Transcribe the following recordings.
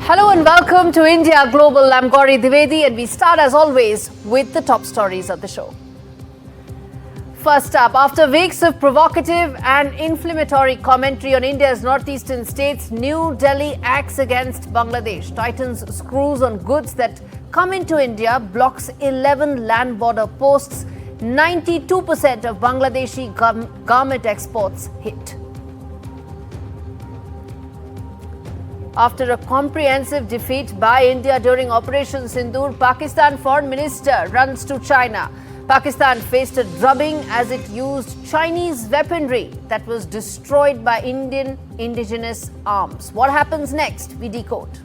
Hello and welcome to India Global. I'm Gauri Dwivedi and we start as always with the top stories of the show. First up, after weeks of provocative and inflammatory commentary on India's northeastern states, New Delhi acts against Bangladesh, tightens screws on goods that come into India, blocks 11 land border posts, 92% of Bangladeshi garment exports hit. After a comprehensive defeat by India during Operation Sindoor, Pakistan Foreign Minister runs to China. Pakistan faced a drubbing as it used Chinese weaponry that was destroyed by Indian indigenous arms. What happens next? We decode.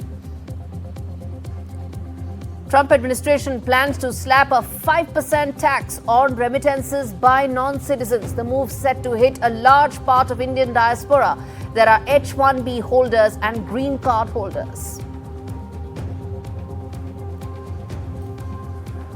Trump administration plans to slap a 5% tax on remittances by non-citizens. The move set to hit a large part of Indian diaspora. There are H-1B holders and green card holders.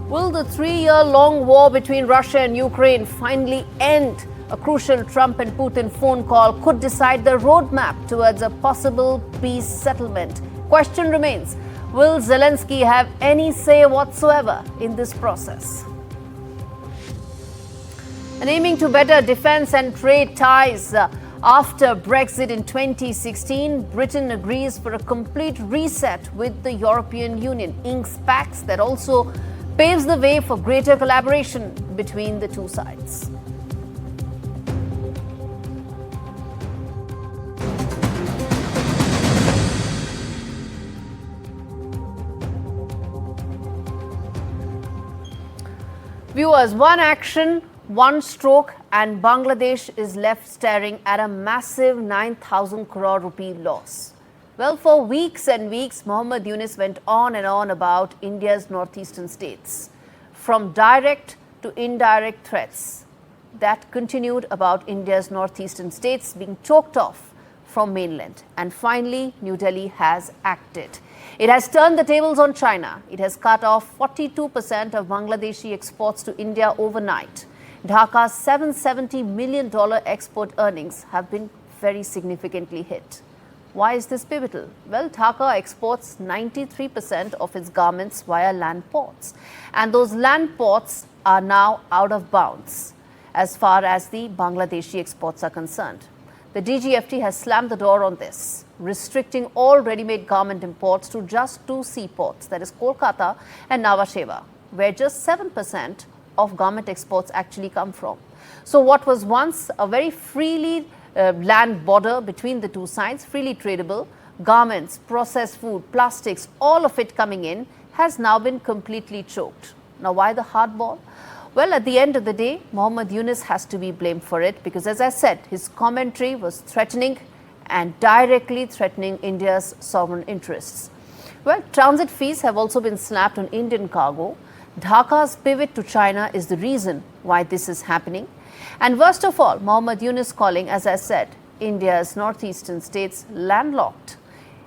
Will the 3-year-long war between Russia and Ukraine finally end? A crucial Trump and Putin phone call could decide the roadmap towards a possible peace settlement. Question remains, will Zelensky have any say whatsoever in this process? And aiming to better defense and trade ties, after Brexit in 2016, Britain agrees for a complete reset with the European Union, inks pacts that also paves the way for greater collaboration between the two sides. Viewers, one action, one stroke, and Bangladesh is left staring at a massive 9,000 crore rupee loss. Well, for weeks and weeks, Mohammad Yunus went on and on about India's northeastern states. From direct to indirect threats that continued about India's northeastern states being choked off from mainland. And finally, New Delhi has acted. It has turned the tables on China. It has cut off 42% of Bangladeshi exports to India overnight. Dhaka's $770 million export earnings have been very significantly hit. Why is this pivotal? Well, Dhaka exports 93% of its garments via land ports. And those land ports are now out of bounds as far as the Bangladeshi exports are concerned. The DGFT has slammed the door on this, restricting all ready-made garment imports to just two seaports, that is Kolkata and Nhava Sheva, where just 7% of garment exports actually come from. So what was once a very freely land border between the two sides, freely tradable, garments, processed food, plastics, all of it coming in, has now been completely choked. Now, why the hardball? Well, at the end of the day, Mohammad Yunus has to be blamed for it because, as I said, his commentary was threatening and directly threatening India's sovereign interests. Well, transit fees have also been slapped on Indian cargo. Dhaka's pivot to China is the reason why this is happening. And worst of all, Mohammad Yunus calling, as I said, India's northeastern states landlocked.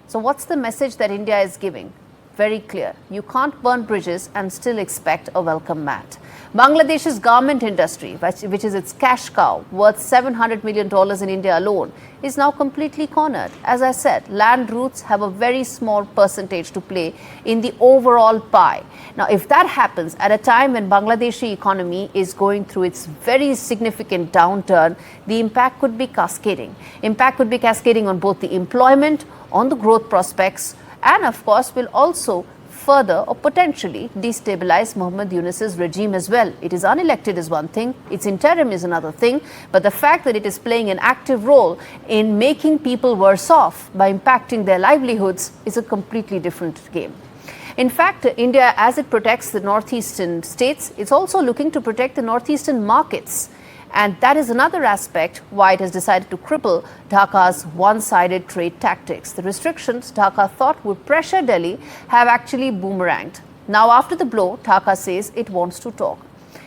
So what's the message that India is giving? Very clear. You can't burn bridges and still expect a welcome mat. Bangladesh's garment industry, which is its cash cow, worth $700 million in India alone, is now completely cornered. As I said, land routes have a very small percentage to play in the overall pie. Now, if that happens at a time when Bangladeshi economy is going through its very significant downturn, the impact could be cascading. Impact could be cascading on both the employment, on the growth prospects, and of course will also further or potentially destabilize Mohammad Yunus's regime as well. It is unelected is one thing, its interim is another thing, but the fact that it is playing an active role in making people worse off by impacting their livelihoods is a completely different game. In fact, India, as it protects the northeastern states, it's also looking to protect the northeastern markets. And that is another aspect why it has decided to cripple Dhaka's one-sided trade tactics. The restrictions Dhaka thought would pressure Delhi have actually boomeranged. Now, after the blow, Dhaka says it wants to talk.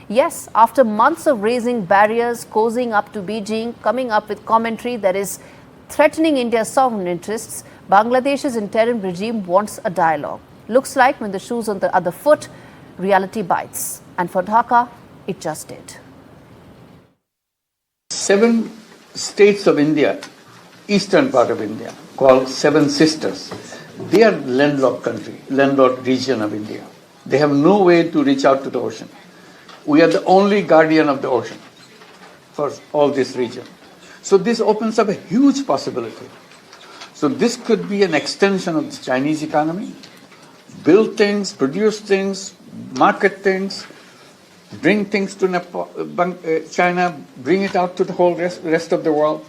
Yes, after months of raising barriers, cozying up to Beijing, coming up with commentary that is threatening India's sovereign interests, Bangladesh's interim regime wants a dialogue. Looks like when the shoe's on the other foot, reality bites. And for Dhaka, it just did. 7 states of India, eastern part of India, called Seven Sisters. They are landlocked country, landlocked region of India. They have no way to reach out to the ocean. We are the only guardian of the ocean for all this region. So this opens up a huge possibility. So this could be an extension of the Chinese economy. Build things, produce things, market things, bring things to China, bring it out to the whole rest of the world.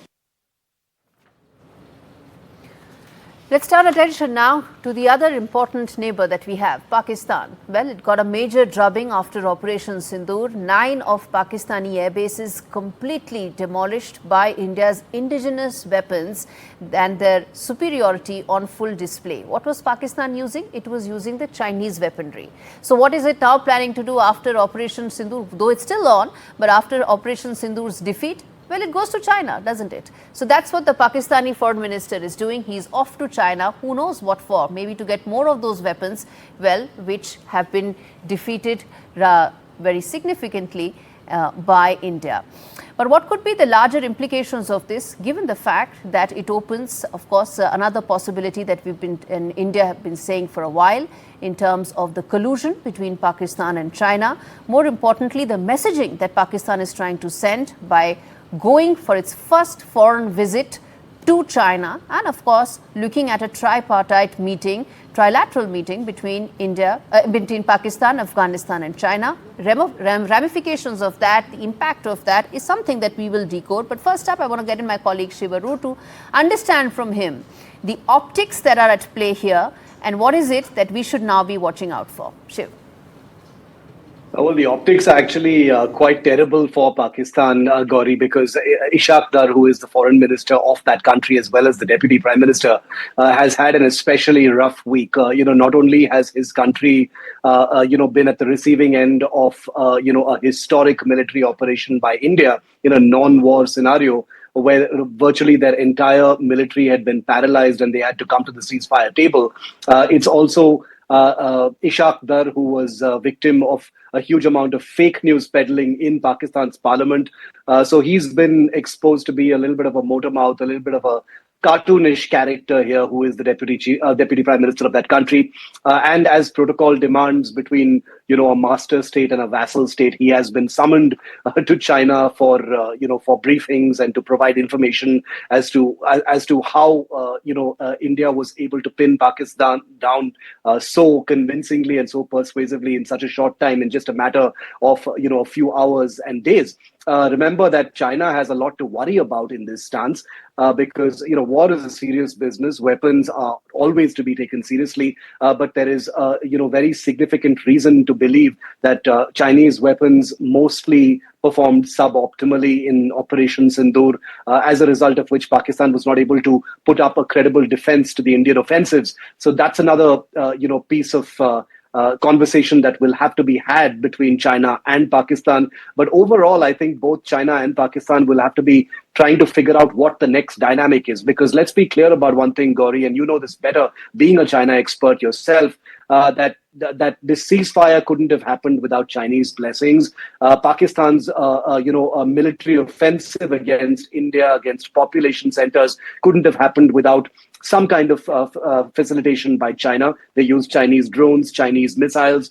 Let's turn attention now to the other important neighbor that we have, Pakistan. Well, it got a major drubbing after Operation Sindoor. 9 of Pakistani air bases completely demolished by India's indigenous weapons and their superiority on full display. What was Pakistan using? It was using the Chinese weaponry. So what is it now planning to do after Operation Sindoor? Though it's still on, but after Operation Sindoor's defeat, well, it goes to China, doesn't it? So that's what the Pakistani foreign minister is doing. He's off to China. Who knows what for? Maybe to get more of those weapons, well, which have been defeated very significantly by India. But what could be the larger implications of this, given the fact that it opens, of course, another possibility that we've been in India have been saying for a while in terms of the collusion between Pakistan and China. More importantly, the messaging that Pakistan is trying to send by going for its first foreign visit to China and, of course, looking at a tripartite meeting, trilateral meeting between between Pakistan, Afghanistan and China. Ramifications of that, the impact of that is something that we will decode. But first up, I want to get in my colleague Shivaru to understand from him the optics that are at play here and what is it that we should now be watching out for. Shiv. Well, the optics are actually quite terrible for Pakistan, Gauri, because Ishaq Dar, who is the foreign minister of that country, as well as the deputy prime minister, has had an especially rough week. Not only has his country, been at the receiving end of, a historic military operation by India in a non-war scenario, where virtually their entire military had been paralyzed and they had to come to the ceasefire table. It's also Ishaq Dar, who was a victim of a huge amount of fake news peddling in Pakistan's parliament. So he's been exposed to be a little bit of a motor mouth, a little bit of a cartoonish character here, who is the deputy prime minister of that country. And as protocol demands between, a master state and a vassal state, he has been summoned to China for briefings and to provide information as to how, India was able to pin Pakistan down so convincingly and so persuasively in such a short time, in just a matter of, a few hours and days. Remember that China has a lot to worry about in this stance because, war is a serious business. Weapons are always to be taken seriously. But there is, very significant reason to believe that Chinese weapons mostly performed suboptimally in Operation Sindoor, as a result of which Pakistan was not able to put up a credible defense to the Indian offensives. So that's another, piece of conversation that will have to be had between China and Pakistan. But overall, I think both China and Pakistan will have to be trying to figure out what the next dynamic is. Because let's be clear about one thing, Gauri, and you know this better, being a China expert yourself, that this ceasefire couldn't have happened without Chinese blessings. Pakistan's, military offensive against India, against population centers, couldn't have happened without some kind of facilitation by China. They use Chinese drones, Chinese missiles,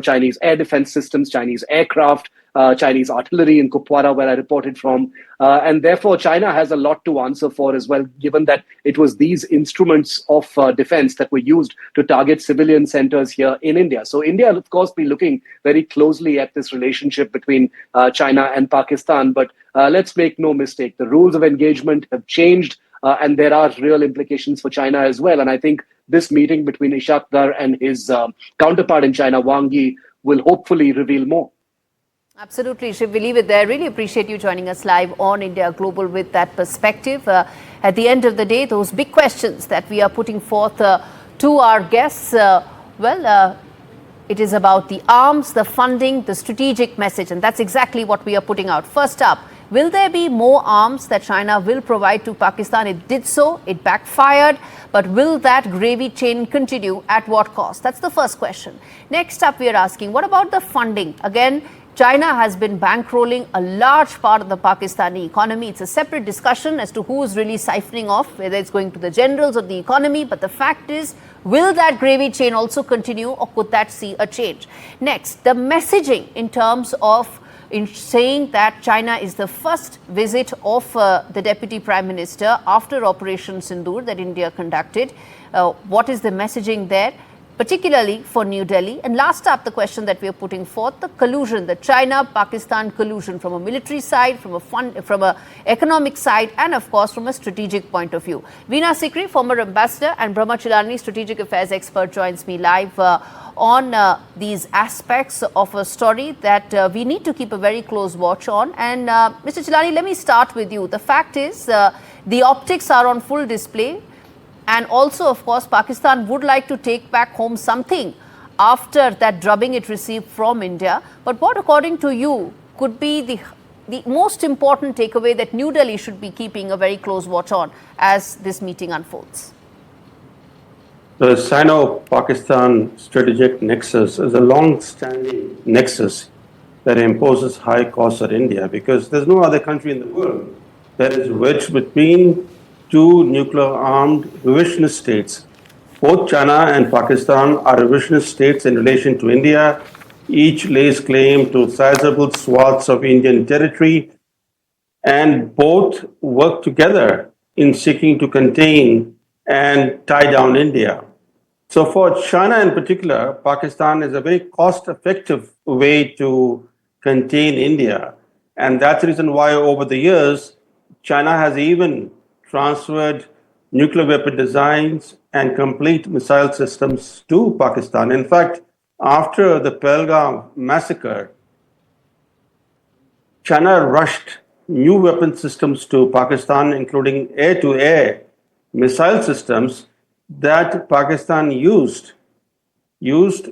Chinese air defense systems, Chinese aircraft, Chinese artillery in Kupwara, where I reported from. And therefore, China has a lot to answer for as well, given that it was these instruments of defense that were used to target civilian centers here in India. So India will, of course, be looking very closely at this relationship between China and Pakistan. But let's make no mistake, the rules of engagement have changed. And there are real implications for China as well. And I think this meeting between Ishaq Dar and his counterpart in China, Wang Yi, will hopefully reveal more. Absolutely, Shiv. We leave it there. Really appreciate you joining us live on India Global with that perspective. At the end of the day, those big questions that we are putting forth to our guests, it is about the arms, the funding, the strategic message. And that's exactly what we are putting out. First up, will there be more arms that China will provide to Pakistan? It did so, it backfired, but will that gravy chain continue? At what cost? That's the first question. Next up, we are asking, what about the funding? Again, China has been bankrolling a large part of the Pakistani economy. It's a separate discussion as to who is really siphoning off, whether it's going to the generals or the economy. But the fact is, will that gravy chain also continue, or could that see a change? Next, the messaging in terms of saying that China is the first visit of the Deputy Prime Minister after Operation Sindoor that India conducted. What is the messaging there, particularly for New Delhi? And last up, the question that we are putting forth, the collusion, the China-Pakistan collusion from a military side, from a economic side, and of course from a strategic point of view. Veena Sikri, former ambassador, and Brahma Chilani, strategic affairs expert, joins me live on these aspects of a story that we need to keep a very close watch on. And Mr. Chilani, let me start with you. The fact is, the optics are on full display. And also, of course, Pakistan would like to take back home something after that drubbing it received from India. But what, according to you, could be the most important takeaway that New Delhi should be keeping a very close watch on as this meeting unfolds? The Sino-Pakistan strategic nexus is a long-standing nexus that imposes high costs on India, because there's no other country in the world that is wedged between two nuclear-armed revisionist states. Both China and Pakistan are revisionist states in relation to India. Each lays claim to sizable swaths of Indian territory, and both work together in seeking to contain and tie down India. So for China in particular, Pakistan is a very cost-effective way to contain India. And that's the reason why over the years, China has even transferred nuclear weapon designs and complete missile systems to Pakistan. In fact, after the Pahalgam massacre, China rushed new weapon systems to Pakistan, including air-to-air missile systems that Pakistan used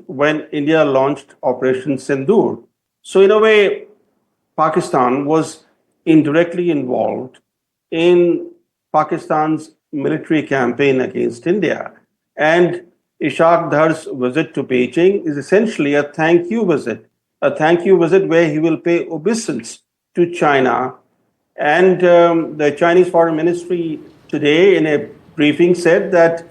when India launched Operation Sindoor. So in a way, Pakistan was indirectly involved in Pakistan's military campaign against India. And Ishaq Dar's visit to Beijing is essentially a thank you visit where he will pay obeisance to China. And the Chinese Foreign Ministry today in a briefing said that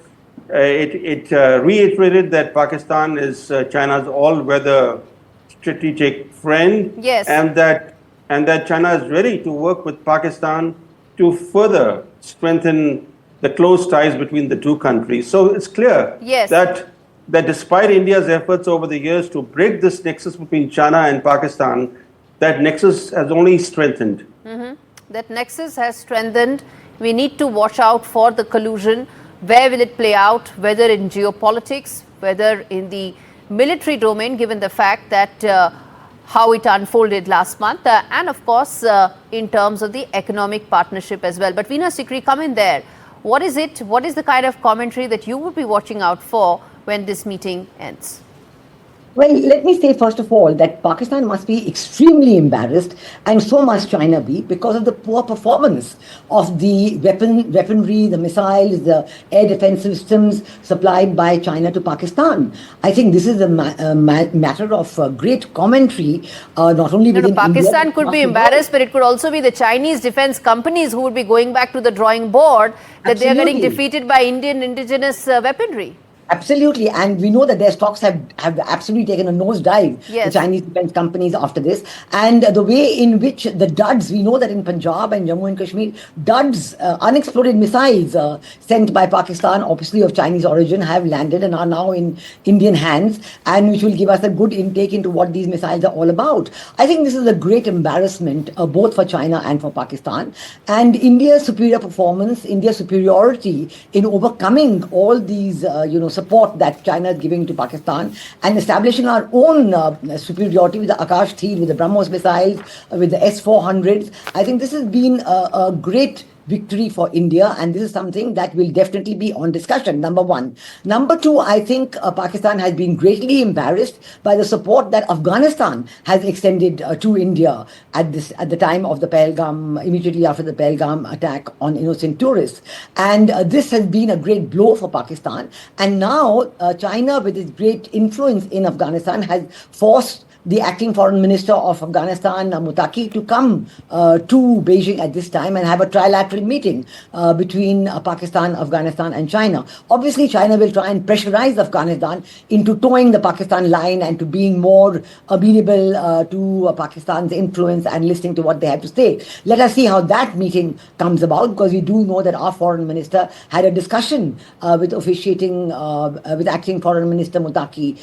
it reiterated that Pakistan is China's all-weather strategic friend, Yes. and that China is ready to work with Pakistan to further strengthen the close ties between the two countries. So it's clear Yes. that despite India's efforts over the years to break this nexus between China and Pakistan, that nexus has only strengthened. That nexus has strengthened. We need to watch out for the collusion. Where will it play out, whether in geopolitics, whether in the military domain, given the fact that how it unfolded last month, and of course in terms of the economic partnership as well. But Veena Sikri, come in there. What is it? What is the kind of commentary that you would be watching out for when this meeting ends? Well, let me say first of all that Pakistan must be extremely embarrassed, and so must China be, because of the poor performance of the weaponry, the missiles, the air defense systems supplied by China to Pakistan. I think this is a matter of great commentary, not only within Pakistan India, could be embarrassed, but it could also be the Chinese defense companies who would be going back to the drawing board that they are getting defeated by Indian indigenous weaponry. Absolutely, and we know that their stocks have absolutely taken a nosedive, Yes. the Chinese defense companies, after this. And the way in which the duds, we know that in Punjab and Jammu and Kashmir, duds, unexploded missiles sent by Pakistan, obviously of Chinese origin, have landed and are now in Indian hands, and which will give us a good intake into what these missiles are all about. I think this is a great embarrassment, both for China and for Pakistan. And India's superior performance, India's superiority in overcoming all these, support that China is giving to Pakistan, and establishing our own superiority with the Akash Tir, with the BrahMos missiles, with the S-400s. I think this has been a great victory for India, and this is something that will definitely be on discussion, number one. Number two, I think Pakistan has been greatly embarrassed by the support that Afghanistan has extended to India at the time of the Pahalgam, immediately after the Pahalgam attack on innocent tourists. And this has been a great blow for Pakistan. And now China, with its great influence in Afghanistan, has forced the acting foreign minister of Afghanistan, Mutaki, to come to Beijing at this time and have a trilateral meeting between Pakistan, Afghanistan, and China. Obviously, China will try and pressurize Afghanistan into towing the Pakistan line and to being more amenable to Pakistan's influence and listening to what they have to say. Let us see how that meeting comes about, because we do know that our foreign minister had a discussion with officiating, with acting foreign minister Mutaki,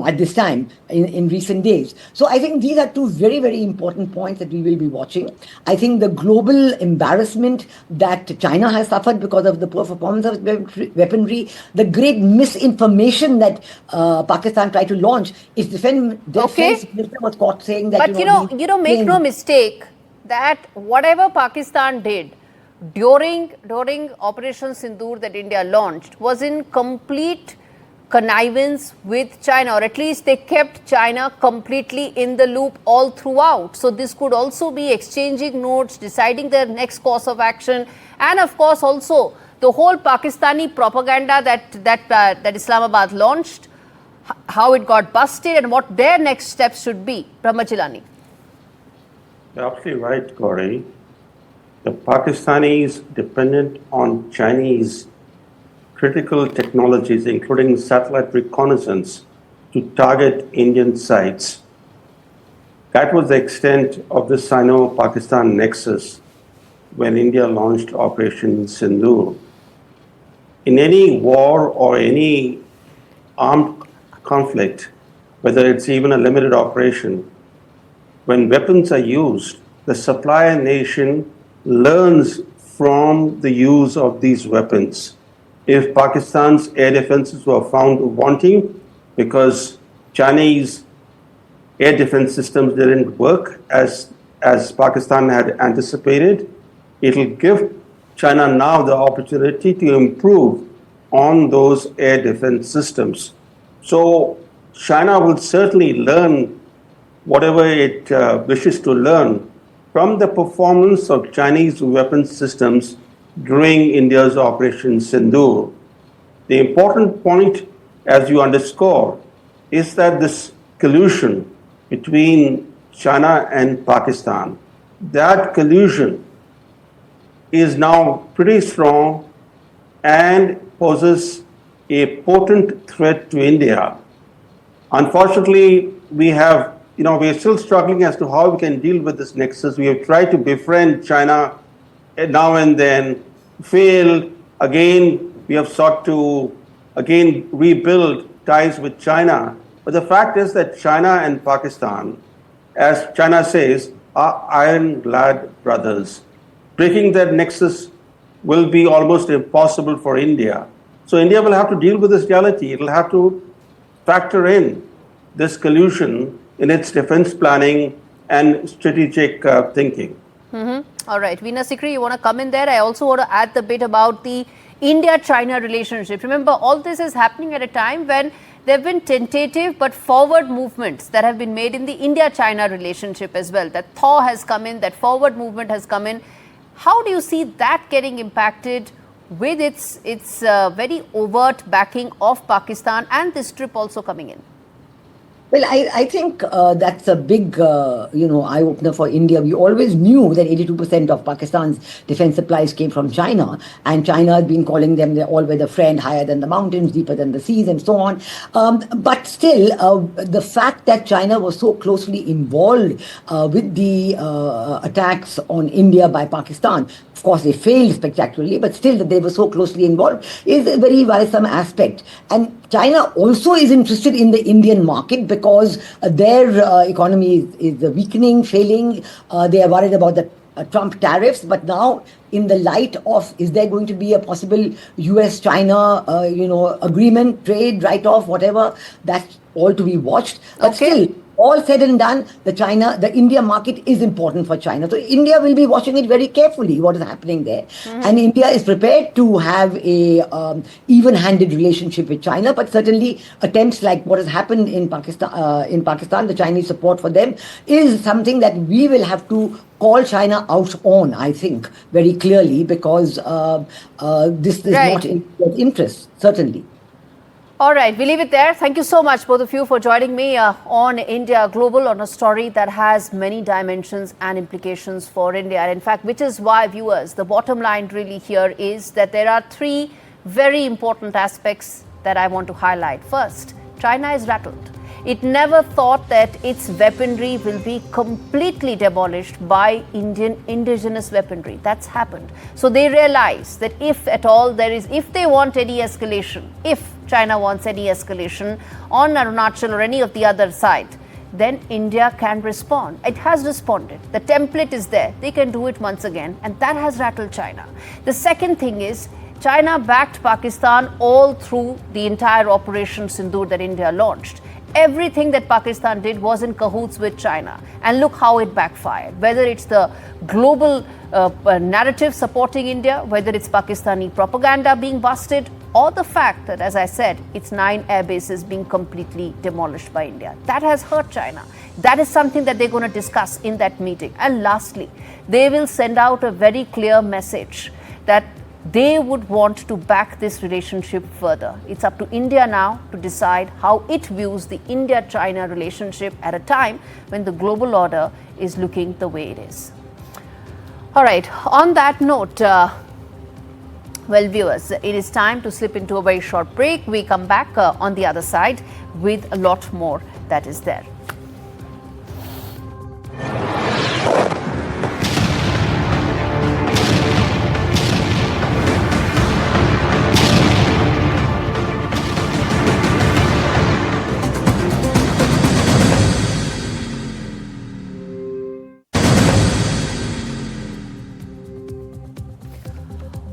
at this time in recent days. So I think these are two very, very important points that we will be watching. I think the global embarrassment that China has suffered because of the poor performance of weaponry, the great misinformation that Pakistan tried to launch, its defense minister was caught saying that. But make no mistake that whatever Pakistan did during Operation Sindoor that India launched was in complete connivance with China, or at least they kept China completely in the loop all throughout. So this could also be exchanging notes, deciding their next course of action, and of course also the whole Pakistani propaganda that Islamabad launched, how it got busted, and what their next steps should be. Brahmachilani. You're absolutely right, Gauri. The Pakistanis dependent on Chinese critical technologies, including satellite reconnaissance, to target Indian sites. That was the extent of the Sino-Pakistan nexus when India launched Operation Sindoor. In any war or any armed conflict, whether it's even a limited operation, when weapons are used, the supplier nation learns from the use of these weapons. If Pakistan's air defenses were found wanting because Chinese air defense systems didn't work as Pakistan had anticipated, it'll give China now the opportunity to improve on those air defense systems. So China will certainly learn whatever it wishes to learn from the performance of Chinese weapons systems during India's Operation Sindoor. The important point, as you underscore, is that this collusion between China and Pakistan, that collusion is now pretty strong and poses a potent threat to India. Unfortunately, we are still struggling as to how we can deal with this nexus. We have tried to befriend China now and then, failed. Again, we have sought to rebuild ties with China. But the fact is that China and Pakistan, as China says, are ironclad brothers. Breaking that nexus will be almost impossible for India. So India will have to deal with this reality. It will have to factor in this collusion in its defense planning and strategic thinking. All right. Veena Sikri, you want to come in there? I also want to add the bit about the India-China relationship. Remember, all this is happening at a time when there have been tentative but forward movements that have been made in the India-China relationship as well. That thaw has come in, that forward movement has come in. How do you see that getting impacted with its very overt backing of Pakistan and this trip also coming in? Well, I think that's a big, eye-opener for India. We always knew that 82% of Pakistan's defense supplies came from China, and China has been calling them the all-weather friend, higher than the mountains, deeper than the seas, and so on. But still, the fact that China was so closely involved with the attacks on India by Pakistan, of course, they failed spectacularly, but still that they were so closely involved is a very worrisome aspect. And China also is interested in the Indian market because their economy is weakening, failing. They are worried about the Trump tariffs, but now in the light of, is there going to be a possible US-China, agreement, trade, write-off, whatever, that's all to be watched. But still, all said and done, the India market is important for China. So India will be watching it very carefully, what is happening there. And India is prepared to have a even-handed relationship with China, but certainly attempts like what has happened in Pakistan, the Chinese support for them, is something that we will have to call China out on, I think, very clearly, because this is not in their interest, certainly. All right, we leave it there. Thank you so much, both of you, for joining me on India Global on a story that has many dimensions and implications for India. And in fact, which is why, viewers, the bottom line really here is that there are three very important aspects that I want to highlight. First, China is rattled. It never thought that its weaponry will be completely demolished by Indian indigenous weaponry. That's happened. So they realize that if at all if they want any escalation, if China wants any escalation on Arunachal or any of the other side, then India can respond. It has responded. The template is there. They can do it once again, and that has rattled China. The second thing is, China backed Pakistan all through the entire Operation Sindoor that India launched. Everything that Pakistan did was in cahoots with China. And look how it backfired. Whether it's the global narrative supporting India, whether it's Pakistani propaganda being busted, or the fact that, as I said, its 9 air bases being completely demolished by India. That has hurt China. That is something that they're going to discuss in that meeting. And lastly, they will send out a very clear message that they would want to back this relationship further. It's up to India now to decide how it views the India-China relationship at a time when the global order is looking the way it is. All right, on that note, well, viewers, it is time to slip into a very short break. We come back on the other side with a lot more that is there.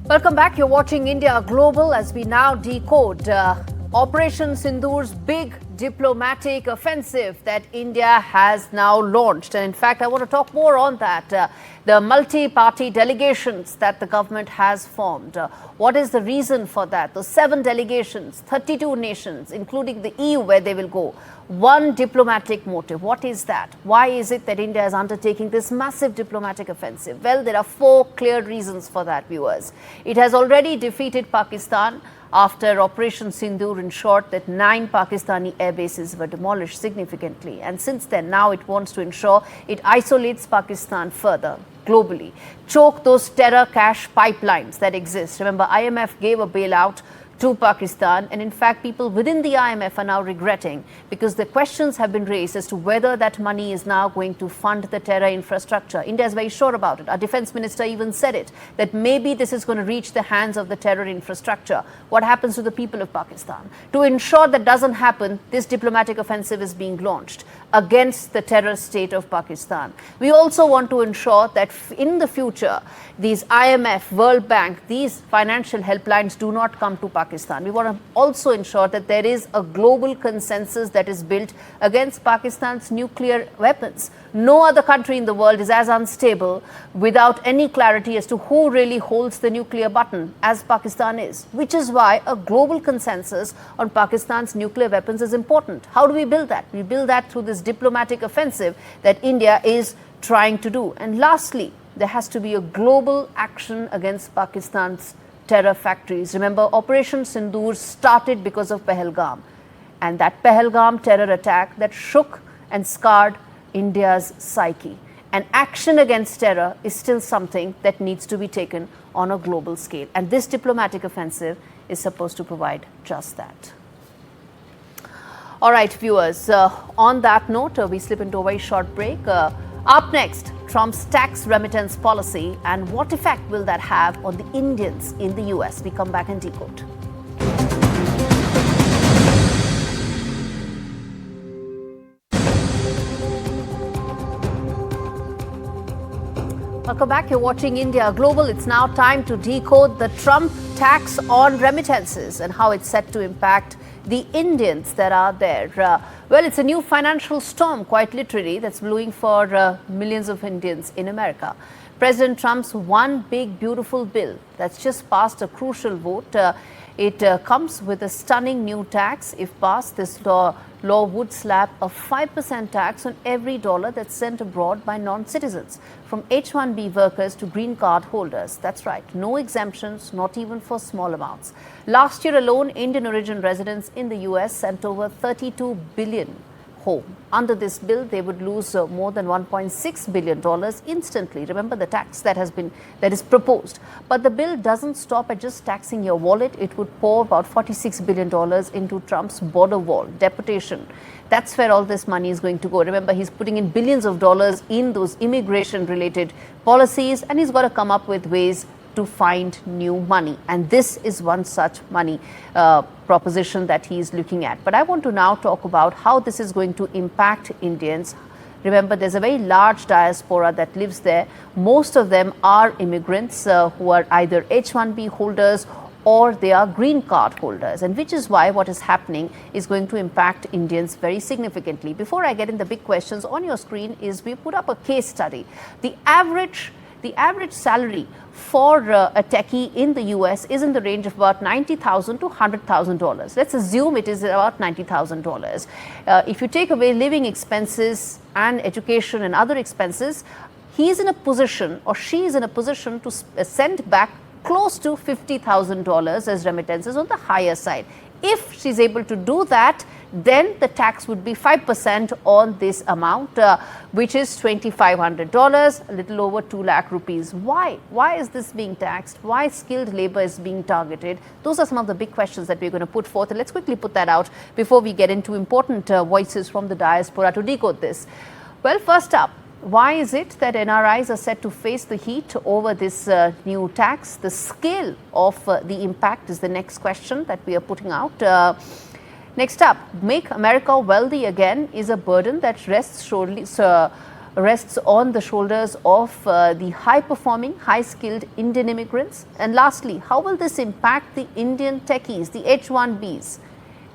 Welcome back. You're watching India Global as we now decode Operation Sindoor's big diplomatic offensive that India has now launched. And in fact, I want to talk more on that. The multi-party delegations that the government has formed. What is the reason for that? Those 7 delegations, 32 nations, including the EU, where they will go. One diplomatic motive. What is that? Why is it that India is undertaking this massive diplomatic offensive? Well, there are 4 clear reasons for that, viewers. It has already defeated Pakistan after Operation Sindoor ensured that 9 Pakistani air bases were demolished significantly. And since then, now it wants to ensure it isolates Pakistan further globally, choke those terror cash pipelines that exist. Remember, IMF gave a bailout to Pakistan, and in fact people within the IMF are now regretting because the questions have been raised as to whether that money is now going to fund the terror infrastructure. India is very sure about it. Our defense minister even said it, that maybe this is going to reach the hands of the terror infrastructure. What happens to the people of Pakistan? To ensure that doesn't happen, this diplomatic offensive is being launched against the terror state of Pakistan. We also want to ensure that in the future, these IMF, World Bank, these financial helplines do not come to Pakistan. We want to also ensure that there is a global consensus that is built against Pakistan's nuclear weapons. No other country in the world is as unstable without any clarity as to who really holds the nuclear button as Pakistan is, which is why a global consensus on Pakistan's nuclear weapons is important. How do we build that? We build that through this diplomatic offensive that India is trying to do. And lastly, there has to be a global action against Pakistan's terror factories. Remember, Operation Sindoor started because of Pahalgam, and that Pahalgam terror attack that shook and scarred India's psyche. And action against terror is still something that needs to be taken on a global scale. And this diplomatic offensive is supposed to provide just that. All right, viewers, on that note, we slip into a very short break. Up next, Trump's tax remittance policy and what effect will that have on the Indians in the US? We come back and decode. Welcome back. You're watching India Global. It's now time to decode the Trump tax on remittances and how it's set to impact the Indians that are there. Well, it's a new financial storm, quite literally, that's brewing for millions of Indians in America. President Trump's one big beautiful bill that's just passed a crucial vote. It comes with a stunning new tax. If passed, this law would slap a 5% tax on every dollar that's sent abroad by non-citizens, from H-1B workers to green card holders. That's right, no exemptions, not even for small amounts. Last year alone, Indian origin residents in the US sent over $32 billion home. Under this bill, they would lose more than $1.6 billion instantly. Remember the tax that is proposed. But the bill doesn't stop at just taxing your wallet. It would pour about $46 billion into Trump's border wall, deportation. That's where all this money is going to go. Remember, he's putting in billions of dollars in those immigration-related policies, and he's got to come up with ways to find new money. And this is one such money proposition that he is looking at. But I want to now talk about how this is going to impact Indians. Remember, there's a very large diaspora that lives there. Most of them are immigrants who are either H-1B holders or they are green card holders, and which is why what is happening is going to impact Indians very significantly. Before I get in the big questions, on your screen is we put up a case study. The average salary for a techie in the US is in the range of about $90,000 to $100,000. Let's assume it is about $90,000. If you take away living expenses and education and other expenses, he is in a position, or she is in a position, to send back close to $50,000 as remittances on the higher side. If she's able to do that, then the tax would be 5% on this amount, which is $2,500, a little over 2 lakh rupees. Why? Why is this being taxed? Why skilled labor is being targeted? Those are some of the big questions that we're going to put forth. And let's quickly put that out before we get into important voices from the diaspora to decode this. Well, first up, why is it that NRIs are set to face the heat over this new tax? The scale of the impact is the next question that we are putting out. Next up, make America wealthy again is a burden that rests on the shoulders of the high-performing, high-skilled Indian immigrants. And lastly, how will this impact the Indian techies, the H-1Bs?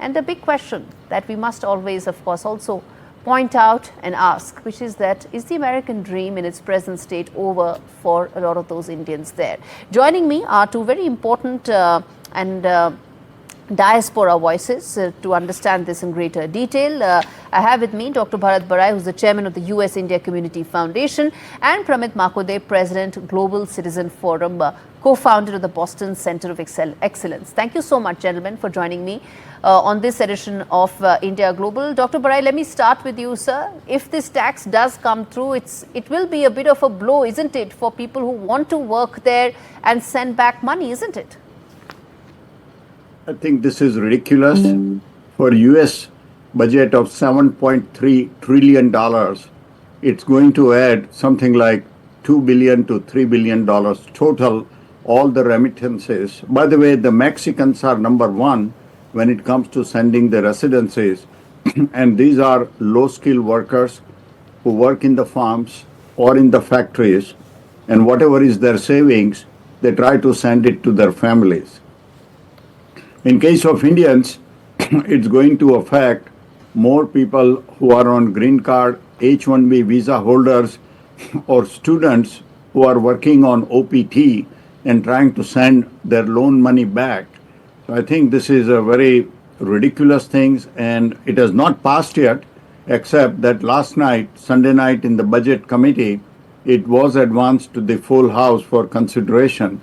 And the big question that we must always, of course, also point out and ask, which is that, is the American dream in its present state over for a lot of those Indians there? Joining me are two very important diaspora voices to understand this in greater detail. I have with me Dr. Bharat Barai, who's the chairman of the US India Community Foundation, and Pramit Makode, president, Global Citizen Forum, co-founder of the Boston Center of Excellence. Thank you so much, gentlemen, for joining me on this edition of India Global. Dr. Barai, let me start with you, sir. If this tax does come through, it will be a bit of a blow, isn't it, for people who want to work there and send back money, isn't it? I think this is ridiculous. For US budget of $7.3 trillion, it's going to add something like $2 billion to $3 billion total, all the remittances. By the way, the Mexicans are number one when it comes to sending the residences. And these are low-skilled workers who work in the farms or in the factories. And whatever is their savings, they try to send it to their families. In case of Indians, it's going to affect more people who are on green card, H-1B visa holders, or students who are working on OPT and trying to send their loan money back. So I think this is a very ridiculous thing, and it has not passed yet, except that last night, Sunday night in the Budget Committee, it was advanced to the full House for consideration.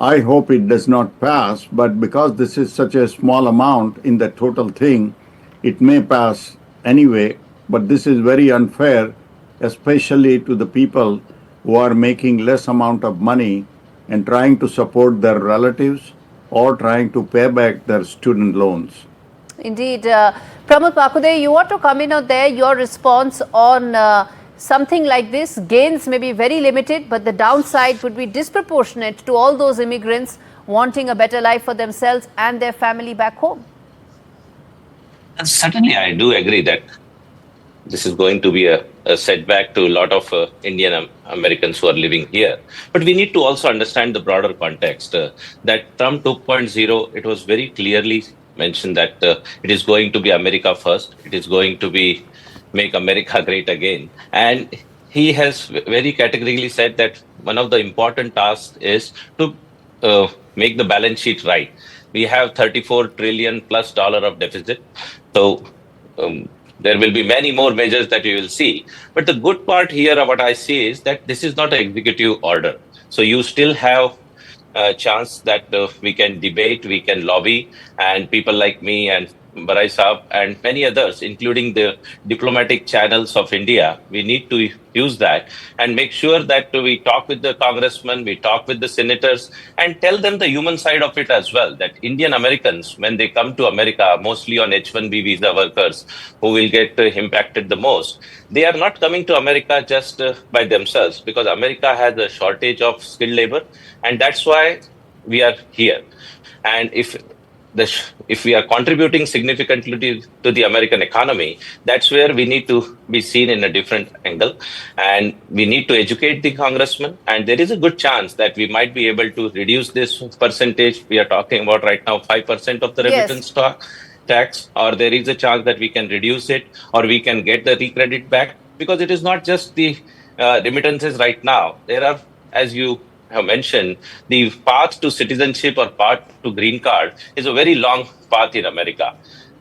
I hope it does not pass, but because this is such a small amount in the total thing, it may pass anyway. But this is very unfair, especially to the people who are making less amount of money and trying to support their relatives or trying to pay back their student loans. Indeed. Pramit Makode, you want to come in on there, your response on something like this. Gains may be very limited, but the downside would be disproportionate to all those immigrants wanting a better life for themselves and their family back home. And certainly, I do agree that this is going to be a setback to a lot of Indian Americans who are living here. But we need to also understand the broader context that Trump 2.0, it was very clearly mentioned that it is going to be America first. It is going to be make America great again. And he has very categorically said that one of the important tasks is to make the balance sheet right. We have 34 trillion plus dollar of deficit. So there will be many more measures that we will see. But the good part here, what I see is that this is not an executive order. So you still have a chance that we can debate, we can lobby, and people like me and Barai Saab and many others, including the diplomatic channels of India, we need to use that and make sure that we talk with the congressmen, we talk with the senators, and tell them the human side of it as well. That Indian Americans, when they come to America, mostly on H-1B visa workers who will get impacted the most, they are not coming to America just by themselves, because America has a shortage of skilled labor, and that's why we are here. And if we are contributing significantly to the American economy, that's where we need to be seen in a different angle, and we need to educate the congressman. And there is a good chance that we might be able to reduce this percentage. We are talking about right now 5% of the Yes. remittance tax, or there is a chance that we can reduce it, or we can get the recredit back, because it is not just the remittances right now. There are, as you have mentioned, the path to citizenship or path to green card is a very long path in America.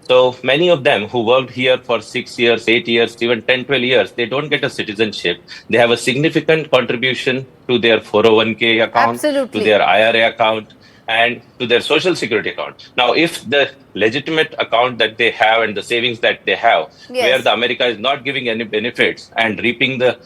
So many of them who worked here for 6 years, 8 years, even 10, 12 years, they don't get a citizenship. They have a significant contribution to their 401k account, to Absolutely. their IRA account, and to their social security account. Now, if the legitimate account that they have and the savings that they have, Yes. where the America is not giving any benefits and reaping the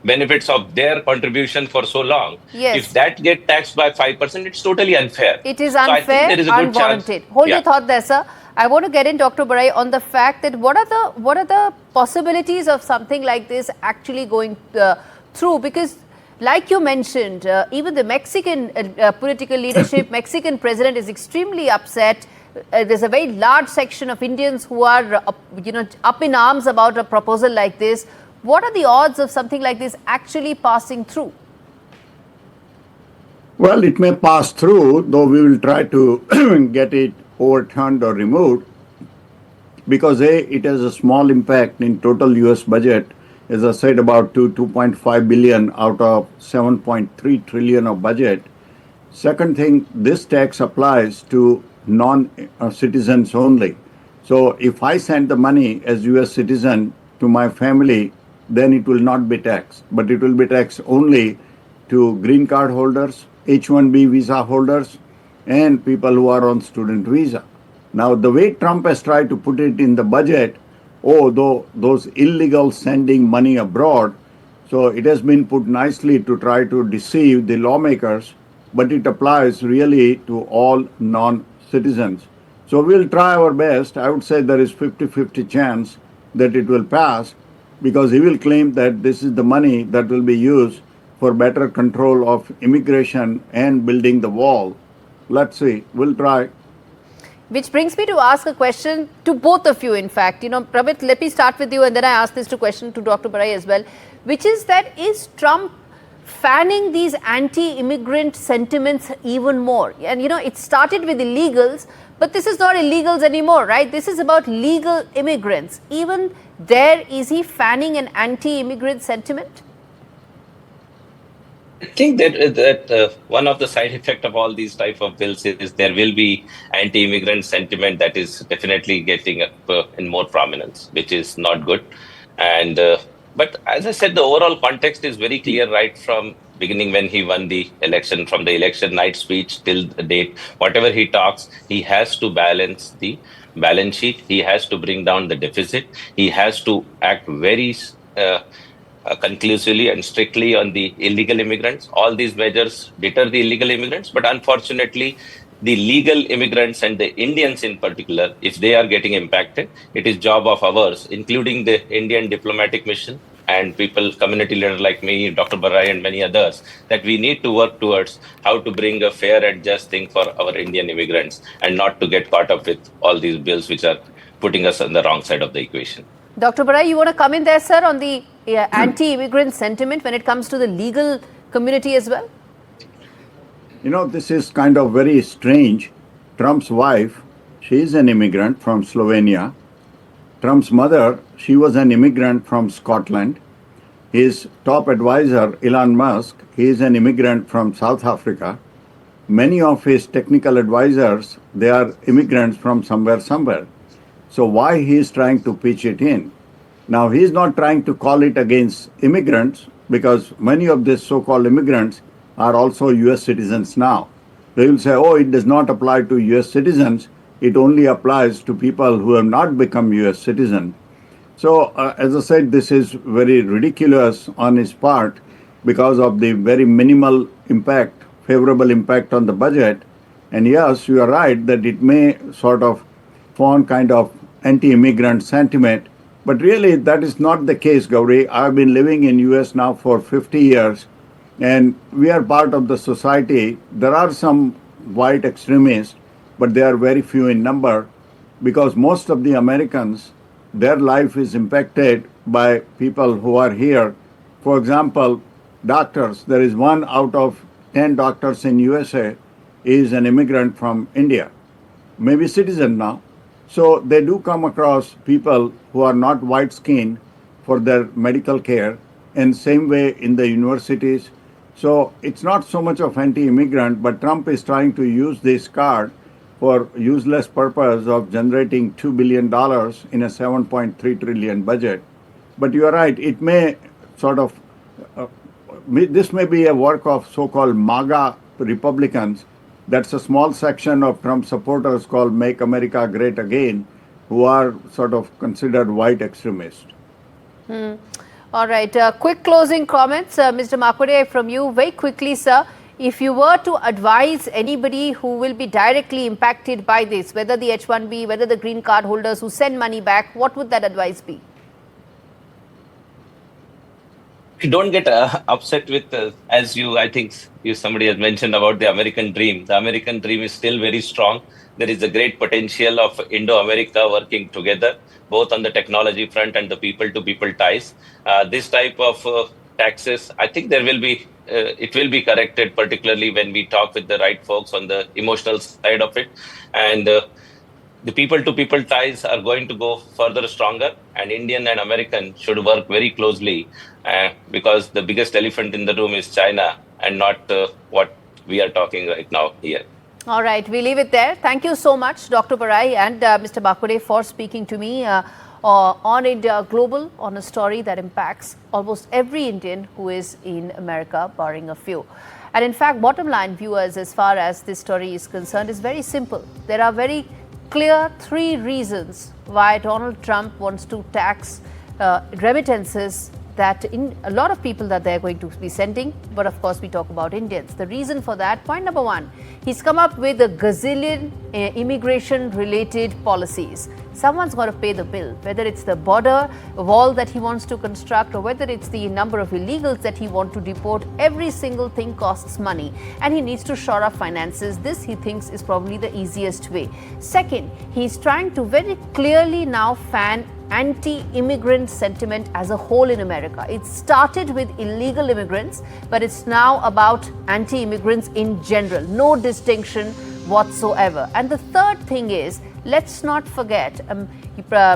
benefits of their contribution for so long, Yes. if that get taxed by 5%, it's totally unfair. It is So I think unfair, there is a good unwarranted. chance. Hold Yeah. your thought there, sir. I want to get in, Dr. Barai, on the fact that what are the possibilities of something like this actually going through? Because, like you mentioned, even the Mexican political leadership, Mexican president is extremely upset. There's a very large section of Indians who are, up in arms about a proposal like this. What are the odds of something like this actually passing through? Well, it may pass through, though we will try to get it overturned or removed, because it has a small impact in total US budget. As I said, about 2.5 billion out of 7.3 trillion of budget. Second thing, this tax applies to non-citizens only. So if I send the money as US citizen to my family, then it will not be taxed, but it will be taxed only to green card holders, H-1B visa holders, and people who are on student visa. Now, the way Trump has tried to put it in the budget, those illegal sending money abroad, so it has been put nicely to try to deceive the lawmakers, but it applies really to all non-citizens. So we'll try our best. I would say there is 50-50 chance that it will pass, because he will claim that this is the money that will be used for better control of immigration and building the wall. Let's see. We'll try. Which brings me to ask a question to both of you, in fact. Pravit, let me start with you, and then I ask this question to Dr. Barai as well, which is that, is Trump fanning these anti-immigrant sentiments even more? And, it started with illegals, but this is not illegals anymore, right? This is about legal immigrants. Even there, is he fanning an anti-immigrant sentiment? I think that one of the side effect of all these type of bills is there will be anti-immigrant sentiment that is definitely getting in more prominence, which is not good. And but as I said, the overall context is very clear right from beginning when he won the election, from the election night speech till the date. Whatever he talks, he has to balance the balance sheet. He has to bring down the deficit. He has to act very conclusively and strictly on the illegal immigrants. All these measures deter the illegal immigrants, but unfortunately, the legal immigrants and the Indians in particular, if they are getting impacted, it is job of ours, including the Indian diplomatic mission and people, community leaders like me, Dr. Barai and many others, that we need to work towards how to bring a fair and just thing for our Indian immigrants and not to get caught up with all these bills which are putting us on the wrong side of the equation. Dr. Barai, you want to come in there, sir, on the anti-immigrant sentiment when it comes to the legal community as well? This is kind of very strange. Trump's wife, she is an immigrant from Slovenia. Trump's mother, she was an immigrant from Scotland. His top advisor, Elon Musk, he is an immigrant from South Africa. Many of his technical advisors, they are immigrants from somewhere. So why he is trying to pitch it in? Now, he is not trying to call it against immigrants because many of these so-called immigrants are also US citizens now. They will say, oh, it does not apply to US citizens. It only applies to people who have not become US citizens. So, as I said, this is very ridiculous on his part because of the very minimal impact, favorable impact on the budget. And yes, you are right that it may sort of form kind of anti-immigrant sentiment, but really that is not the case, Gauri. I've been living in US now for 50 years, and we are part of the society. There are some white extremists, but they are very few in number because most of the Americans, their life is impacted by people who are here. For example, doctors, there is 1 out of 10 doctors in USA is an immigrant from India, maybe citizen now. So they do come across people who are not white skinned for their medical care, and same way in the universities. So it's not so much of anti-immigrant, but Trump is trying to use this card for useless purpose of generating $2 billion in a $7.3 trillion budget. But you are right, it may sort of, this may be a work of so-called MAGA Republicans. That's a small section of Trump supporters called Make America Great Again, who are sort of considered white extremists. All right. Quick closing comments, Mr. Makwade, from you. Very quickly, sir. If you were to advise anybody who will be directly impacted by this, whether the H-1B, whether the green card holders who send money back, what would that advice be? Don't get upset with, I think somebody has mentioned about the American dream. The American dream is still very strong. There is a great potential of Indo-America working together, both on the technology front and the people-to-people ties. This type of taxes, I think it will be corrected, particularly when we talk with the right folks on the emotional side of it. And the people-to-people ties are going to go further stronger, and Indian and American should work very closely because the biggest elephant in the room is China and not what we are talking right now here. All right, we leave it there. Thank you so much, Dr. Barai and Mr. Bakude, for speaking to me on India Global on a story that impacts almost every Indian who is in America, barring a few. And in fact, bottom line, viewers, as far as this story is concerned, is very simple. There are very clear 3 reasons why Donald Trump wants to tax remittances that a lot of people that they're going to be sending, but of course we talk about Indians. The reason for that, point number 1, he's come up with a gazillion immigration related policies. Someone's got to pay the bill, whether it's the border wall that he wants to construct or whether it's the number of illegals that he wants to deport. Every single thing costs money and he needs to shore up finances. This, he thinks, is probably the easiest way. Second, he's trying to very clearly now fan anti-immigrant sentiment as a whole in America. It started with illegal immigrants, but it's now about anti-immigrants in general. No distinction whatsoever. And the third thing is, let's not forget,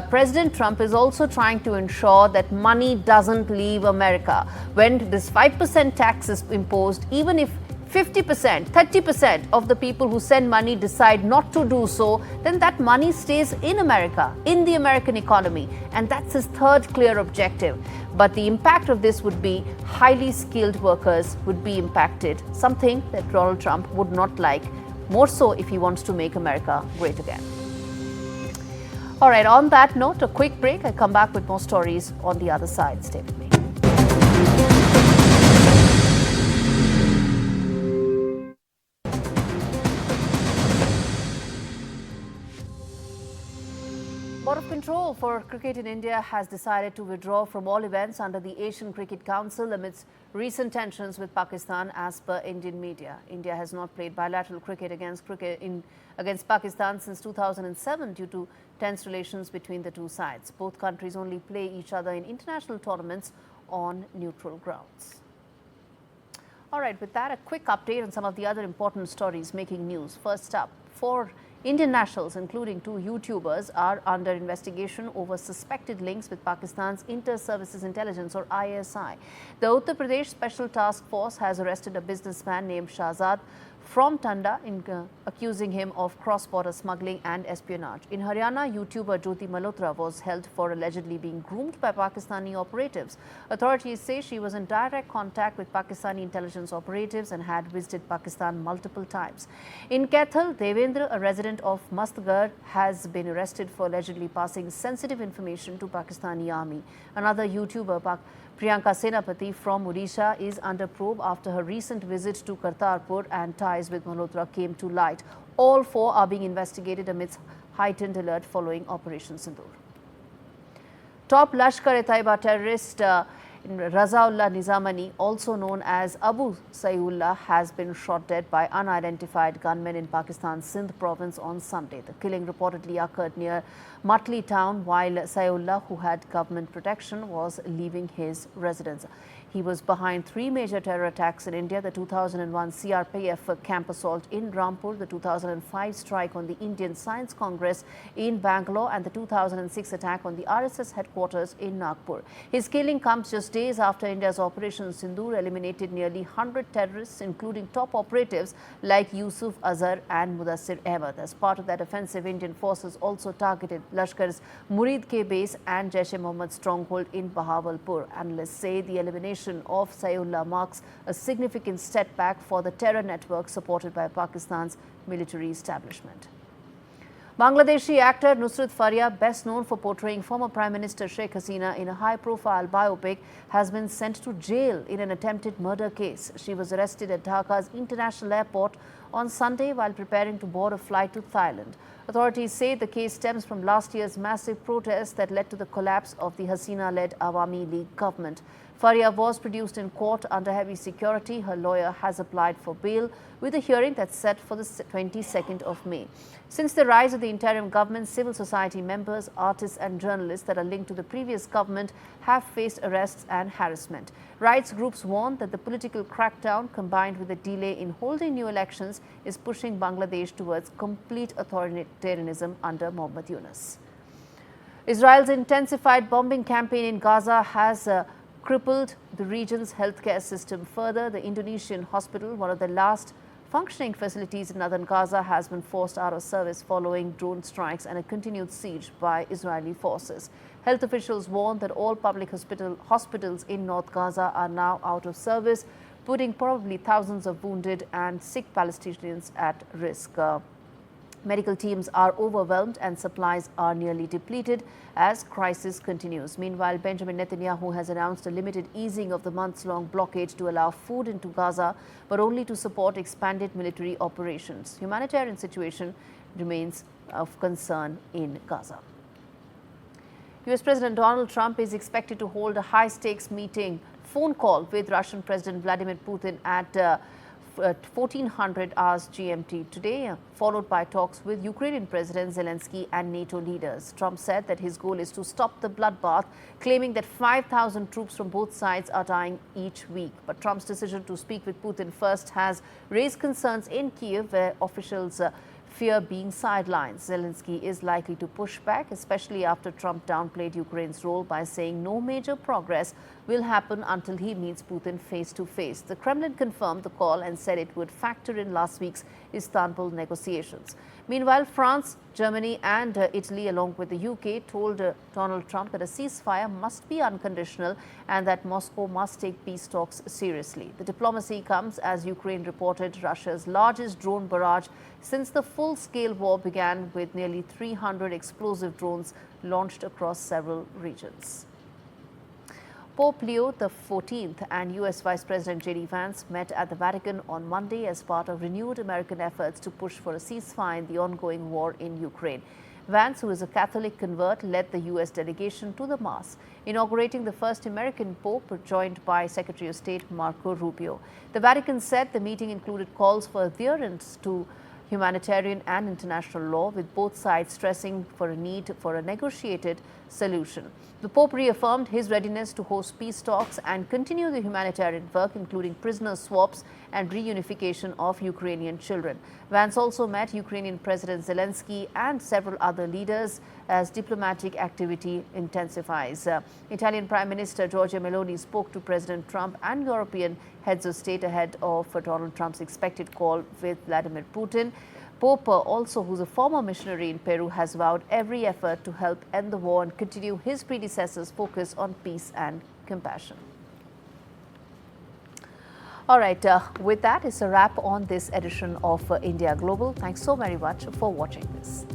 President Trump is also trying to ensure that money doesn't leave America. When this 5% tax is imposed, even if 50%, 30% of the people who send money decide not to do so, then that money stays in America, in the American economy. And that's his third clear objective. But the impact of this would be highly skilled workers would be impacted, something that Donald Trump would not like, more so if he wants to make America great again. All right, on that note, a quick break. I come back with more stories on the other side. Stay with me. Board of Control for Cricket in India has decided to withdraw from all events under the Asian Cricket Council amidst recent tensions with Pakistan, as per Indian media. India has not played bilateral cricket against Pakistan since 2007 due to tense relations between the two sides. Both countries only play each other in international tournaments on neutral grounds. All right, with that, a quick update on some of the other important stories making news. First up, 4 Indian nationals, including 2 YouTubers, are under investigation over suspected links with Pakistan's Inter-Services Intelligence or ISI. The Uttar Pradesh Special Task Force has arrested a businessman named Shahzad from Tanda, accusing him of cross-border smuggling and espionage. In Haryana, YouTuber Jyoti Malhotra was held for allegedly being groomed by Pakistani operatives. Authorities say she was in direct contact with Pakistani intelligence operatives and had visited Pakistan multiple times. In Kaithal, Devendra, a resident of Mastgarh, has been arrested for allegedly passing sensitive information to Pakistani army. Another YouTuber, Priyanka Senapati from Odisha, is under probe after her recent visit to Kartarpur and ties with Malhotra came to light. All 4 are being investigated amidst heightened alert following Operation Sindoor. Top Lashkar-e-Taiba terrorist Razaullah Nizamani, also known as Abu Sayyullah, has been shot dead by unidentified gunmen in Pakistan's Sindh province on Sunday. The killing reportedly occurred near Matli town while Sayyullah, who had government protection, was leaving his residence. He was behind 3 major terror attacks in India: the 2001 CRPF camp assault in Rampur, the 2005 strike on the Indian Science Congress in Bangalore, and the 2006 attack on the RSS headquarters in Nagpur. His killing comes just days after India's Operation Sindoor eliminated nearly 100 terrorists, including top operatives like Yusuf Azhar and Mudassir Ahmed. As part of that offensive, Indian forces also targeted Lashkar's Murid K base and Jaish-e-Mohammed stronghold in Bahawalpur. Analysts say the elimination of Sayyullah marks a significant step back for the terror network supported by Pakistan's military establishment. Bangladeshi actor Nusrat Faria, best known for portraying former Prime Minister Sheikh Hasina in a high-profile biopic, has been sent to jail in an attempted murder case. She was arrested at Dhaka's International Airport on Sunday while preparing to board a flight to Thailand. Authorities say the case stems from last year's massive protests that led to the collapse of the Hasina-led Awami League government. Faria was produced in court under heavy security. Her lawyer has applied for bail, with a hearing that's set for the 22nd of May. Since the rise of the interim government, civil society members, artists and journalists that are linked to the previous government have faced arrests and harassment. Rights groups warn that the political crackdown, combined with a delay in holding new elections, is pushing Bangladesh towards complete authoritarianism under Mohammad Yunus. Israel's intensified bombing campaign in Gaza has crippled the region's healthcare system further. The Indonesian hospital, one of the last functioning facilities in northern Gaza, has been forced out of service following drone strikes and a continued siege by Israeli forces. Health officials warn that all public hospitals in North Gaza are now out of service, putting probably thousands of wounded and sick Palestinians at risk. Medical teams are overwhelmed and supplies are nearly depleted as crisis continues. Meanwhile, Benjamin Netanyahu has announced a limited easing of the months-long blockade to allow food into Gaza, but only to support expanded military operations. Humanitarian situation remains of concern in Gaza. US President Donald Trump is expected to hold a high-stakes phone call with Russian President Vladimir Putin at 1400 hours GMT today, followed by talks with Ukrainian President Zelensky and NATO leaders. Trump said that his goal is to stop the bloodbath, claiming that 5,000 troops from both sides are dying each week. But Trump's decision to speak with Putin first has raised concerns in Kyiv, where officials fear being sidelined. Zelensky is likely to push back, especially after Trump downplayed Ukraine's role by saying no major progress will happen until he meets Putin face to face. The Kremlin confirmed the call and said it would factor in last week's Istanbul negotiations. Meanwhile, France, Germany and Italy, along with the UK, told Donald Trump that a ceasefire must be unconditional and that Moscow must take peace talks seriously. The diplomacy comes as Ukraine reported Russia's largest drone barrage since the full-scale war began, with nearly 300 explosive drones launched across several regions. Pope Leo XIV and US Vice President J.D. Vance met at the Vatican on Monday as part of renewed American efforts to push for a ceasefire in the ongoing war in Ukraine. Vance, who is a Catholic convert, led the U.S. delegation to the Mass, inaugurating the first American Pope, joined by Secretary of State Marco Rubio. The Vatican said the meeting included calls for adherence to humanitarian and international law, with both sides stressing for a need for a negotiated solution. The Pope reaffirmed his readiness to host peace talks and continue the humanitarian work, including prisoner swaps and reunification of Ukrainian children. Vance also met Ukrainian President Zelensky and several other leaders as diplomatic activity intensifies. Italian Prime Minister Giorgia Meloni spoke to President Trump and European heads of state ahead of Donald Trump's expected call with Vladimir Putin. Pope, also, who's a former missionary in Peru, has vowed every effort to help end the war and continue his predecessor's focus on peace and compassion. All right, with that, it's a wrap on this edition of India Global. Thanks so very much for watching this.